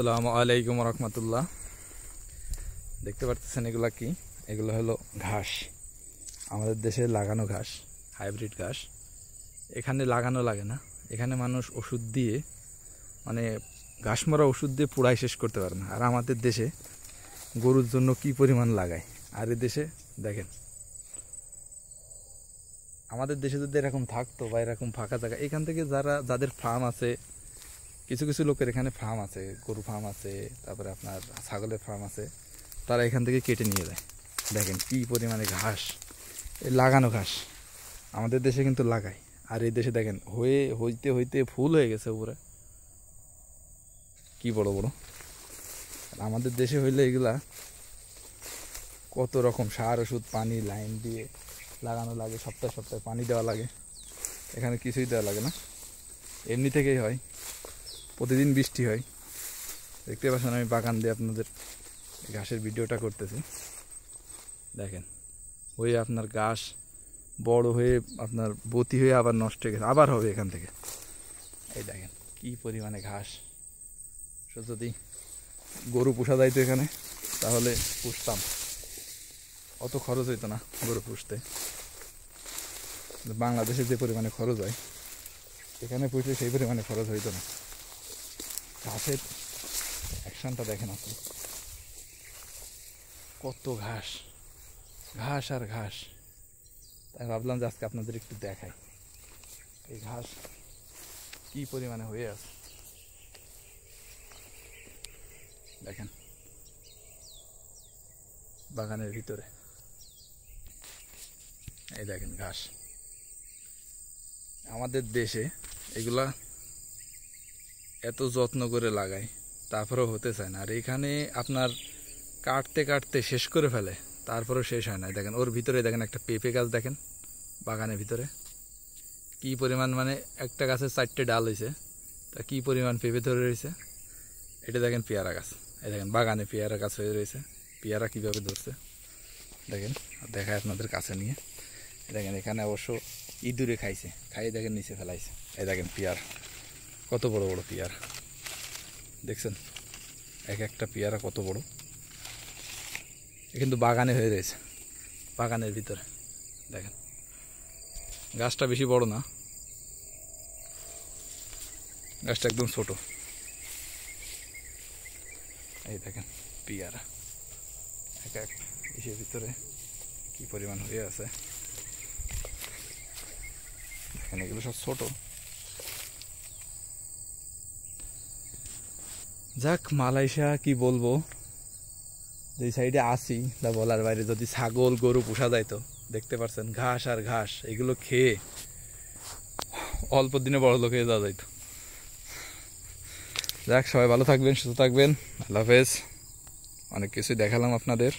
আসসালামু আলাইকুম রহমতুল্লাহ। দেখতে পাচ্ছেন এগুলা কি? এগুলো হলো ঘাস, আমাদের দেশে লাগানো ঘাস, হাইব্রিড ঘাস। এখানে লাগানো লাগে না, এখানে মানুষ ওষুধ দিয়ে মানে ঘাস মরা ওষুধ দিয়ে পুড়াই শেষ করতে পারে না। আর আমাদের দেশে গরুর জন্য কি পরিমাণ লাগায়। আর এই দেশে দেখেন, আমাদের দেশে যদি এরকম থাকতো বা এরকম ফাঁকা জায়গা, এখান থেকে যাদের ফার্ম আছে, কিছু কিছু লোকের এখানে ফার্ম আছে, গরু ফার্ম আছে, তারপরে আপনার ছাগলের ফার্ম আছে, তারা এখান থেকে কেটে নিয়ে যায়। দেখেন কি পরিমাণে ঘাস, এই লাগানো ঘাস আমাদের দেশে কিন্তু লাগায়। আর এই দেশে দেখেন হইতে হইতে ফুল হয়ে গেছে উপরে, কি বড় বড়। আর আমাদের দেশে হইলে এগুলা কত রকম সার ওষুধ পানি লাইন দিয়ে লাগানো লাগে, সপ্তাহে সপ্তাহে পানি দেওয়া লাগে। এখানে কিছুই দেওয়া লাগে না, এমনি থেকেই হয়, প্রতিদিন বৃষ্টি হয়। দেখতে পাচ্ছেন আমি বাগান দিয়ে আপনাদের ঘাসের ভিডিওটা করতেছি। দেখেন ওই আপনার ঘাস বড় হয়ে আপনার বতি হয়ে আবার নষ্ট হয়ে গেছে, আবার হবে এখান থেকে। এই দেখেন কি পরিমাণে ঘাস। যদি গরু পোষা যাইতো এখানে তাহলে পুষতাম, অত খরচ হইতো না গরু পুষতে। বাংলাদেশে যে পরিমাণে খরচ হয়, এখানে পুষলে সেই পরিমাণে খরচ হইতো না। ঘাসের অ্যাকশনটা দেখেন আপনি, কত ঘাস, ঘাস আর ঘাস। তাই ভাবলাম যে আজকে আপনাদের একটু দেখাই এই ঘাস কি পরিমাণে হয়ে আছে। দেখেন বাগানের ভিতরে, এই দেখেন ঘাস। আমাদের দেশে এগুলা এত যত্ন করে লাগায়, তারপরেও হতে চায় না। আর এখানে আপনার কাটতে কাটতে শেষ করে ফেলে, তারপরেও শেষ হয় না। দেখেন ওর ভিতরে দেখেন একটা পেঁপে গাছ, দেখেন বাগানের ভিতরে কি পরিমাণ, মানে একটা গাছের 4টে ডাল হয়েছে, তা কি পরিমাণ পেঁপে ধরে রয়েছে। এটা দেখেন পেয়ারা গাছ, এই দেখেন বাগানে পেয়ারা গাছ হয়ে রয়েছে। পেয়ারা কীভাবে ধরছে দেখেন, দেখায় আপনাদের কাছে নিয়ে। দেখেন এখানে অবশ্য ইঁদুরে খাইছে, খাইয়ে দেখেন নিচে ফেলাইছে। এই দেখেন পেয়ারা, কত বড় বড় পেয়ারা দেখছেন, এক একটা পেয়ারা কত বড়। কিন্তু বাগানে হয়ে রয়েছে, বাগানের ভিতরে। দেখেন গাছটা বেশি বড় না, গাছটা একদম ছোট। এই দেখেন পেয়ারা এক এক ইসের ভিতরে কি পরিমাণ হয়ে আছে। দেখেন এগুলো সব ছোট। যাক, মালয়েশিয়া কি বলবো, যে সাইডে আসি তা বলার বাইরে। যদি ছাগল গরু পোষা যাইতো, দেখতে পাচ্ছেন ঘাস আর ঘাস, এগুলো খেয়ে অল্প দিনে বড় লোক হয়ে যাওয়া যাইতো। যাক, সবাই ভালো থাকবেন, সুস্থ থাকবেন, আল্লাহ হাফেজ। অনেক কিছুই দেখালাম আপনাদের।